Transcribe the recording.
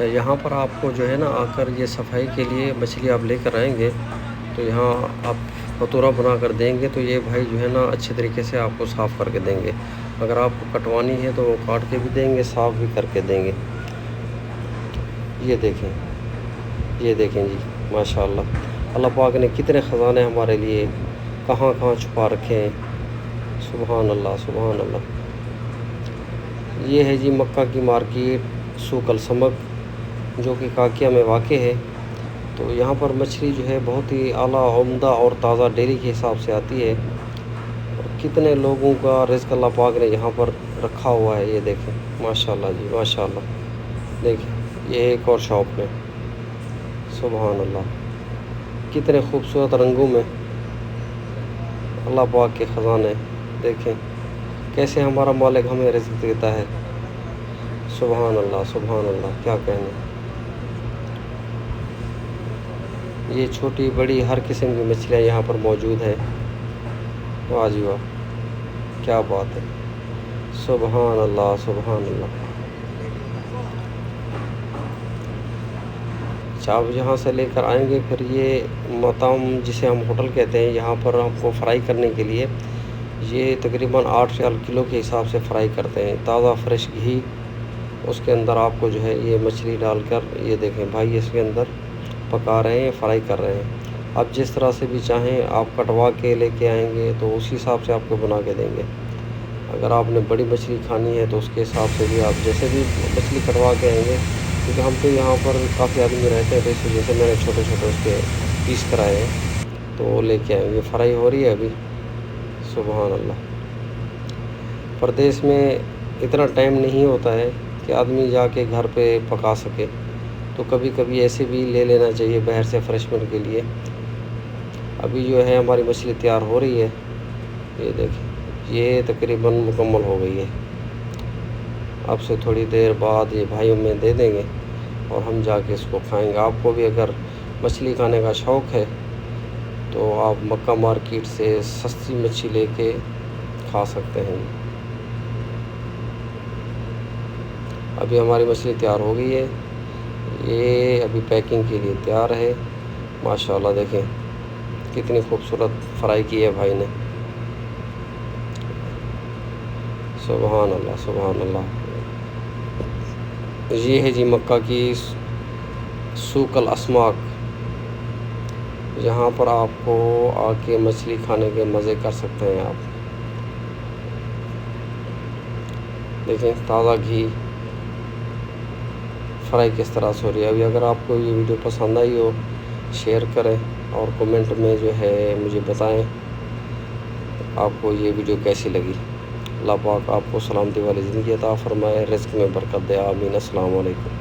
اچھا، یہاں پر آپ کو جو ہے نا آ کر یہ صفائی کے لیے مچھلی آپ لے کر آئیں گے تو یہاں آپ فاتورہ بنا کر دیں گے تو یہ بھائی جو ہے نا اچھے طریقے سے آپ کو صاف کر کے دیں گے. اگر آپ کو کٹوانی ہے تو وہ کاٹ کے بھی دیں گے، صاف بھی کر کے دیں گے. یہ دیکھیں جی، ماشاء اللہ. اللہ پاک نے کتنے خزانے ہمارے لیے کہاں کہاں چھپا رکھے ہیں. سبحان اللہ، سبحان اللہ. یہ ہے جی مکہ کی مارکیٹ سوق السمک جو کہ کاکیہ میں واقع ہے. تو یہاں پر مچھلی جو ہے بہت ہی اعلیٰ، عمدہ اور تازہ ڈیلی کے حساب سے آتی ہے. اور کتنے لوگوں کا رزق اللہ پاک نے یہاں پر رکھا ہوا ہے. یہ دیکھیں ماشاء اللہ جی، ماشاء اللہ. دیکھیں یہ ایک اور شاپ ہے. سبحان اللہ، کتنے خوبصورت رنگوں میں اللہ پاک کے خزانے. دیکھیں کیسے ہمارا مالک ہمیں رزق دیتا ہے. سبحان اللہ، سبحان اللہ، کیا کہنا. یہ چھوٹی بڑی ہر قسم کی مچھلیاں یہاں پر موجود ہیں. واہ جی واہ، کیا بات ہے. سبحان اللہ، سبحان اللہ. اچھا، آپ یہاں سے لے کر آئیں گے پھر یہ مطعم جسے ہم ہوٹل کہتے ہیں، یہاں پر ہم کو فرائی کرنے کے لیے یہ تقریباً 8 ریال کلو کے حساب سے فرائی کرتے ہیں. تازہ فریش گھی اس کے اندر آپ کو جو ہے یہ مچھلی ڈال کر، یہ دیکھیں بھائی اس کے اندر پکا رہے ہیں، فرائی کر رہے ہیں. آپ جس طرح سے بھی چاہیں آپ کٹوا کے لے کے آئیں گے تو اسی حساب سے آپ کو بنا کے دیں گے. اگر آپ نے بڑی مچھلی کھانی ہے تو اس کے حساب سے بھی آپ جیسے بھی مچھلی کٹوا کے آئیں گے، کیونکہ ہم تو یہاں پر کافی آدمی رہتے ہیں تو اس وجہ سے میں نے چھوٹے چھوٹے اس کے پیس کرائے ہیں تو وہ لے کے آئیں گے. فرائی ہو رہی ہے ابھی. سبحان اللہ. پردیس میں اتنا ٹائم نہیں ہوتا ہے کہ آدمی جا کے گھر پہ پکا سکے، تو کبھی کبھی ایسے بھی لے لینا چاہیے باہر سے فریشمنٹ کے لیے. ابھی جو ہے ہماری مچھلی تیار ہو رہی ہے. یہ دیکھیں یہ تقریباً مکمل ہو گئی ہے. اب سے تھوڑی دیر بعد یہ بھائی ہمیں دے دیں گے اور ہم جا کے اس کو کھائیں گے. آپ کو بھی اگر مچھلی کھانے کا شوق ہے تو آپ مکہ مارکیٹ سے سستی مچھلی لے کے کھا سکتے ہیں. ابھی ہماری مچھلی تیار ہو گئی ہے، یہ ابھی پیکنگ کے لیے تیار ہے. ماشاء اللہ دیکھیں کتنی خوبصورت فرائی کی ہے بھائی نے. سبحان اللہ، سبحان اللہ. یہ ہے جی مکہ کی سوق الاسماک. یہاں پر آپ کو آ کے مچھلی کھانے کے مزے کر سکتے ہیں آپ. دیکھیں تازہ گھی فرائی کس طرح سے ہو رہی ہے. ابھی اگر آپ کو یہ ویڈیو پسند آئی ہو شیئر کریں اور کومنٹ میں جو ہے مجھے بتائیں آپ کو یہ ویڈیو کیسی لگی. اللہ پاک آپ کو سلامتی والی زندگی عطا فرمائے، رزق میں برکت دے. آمین. السلام علیکم.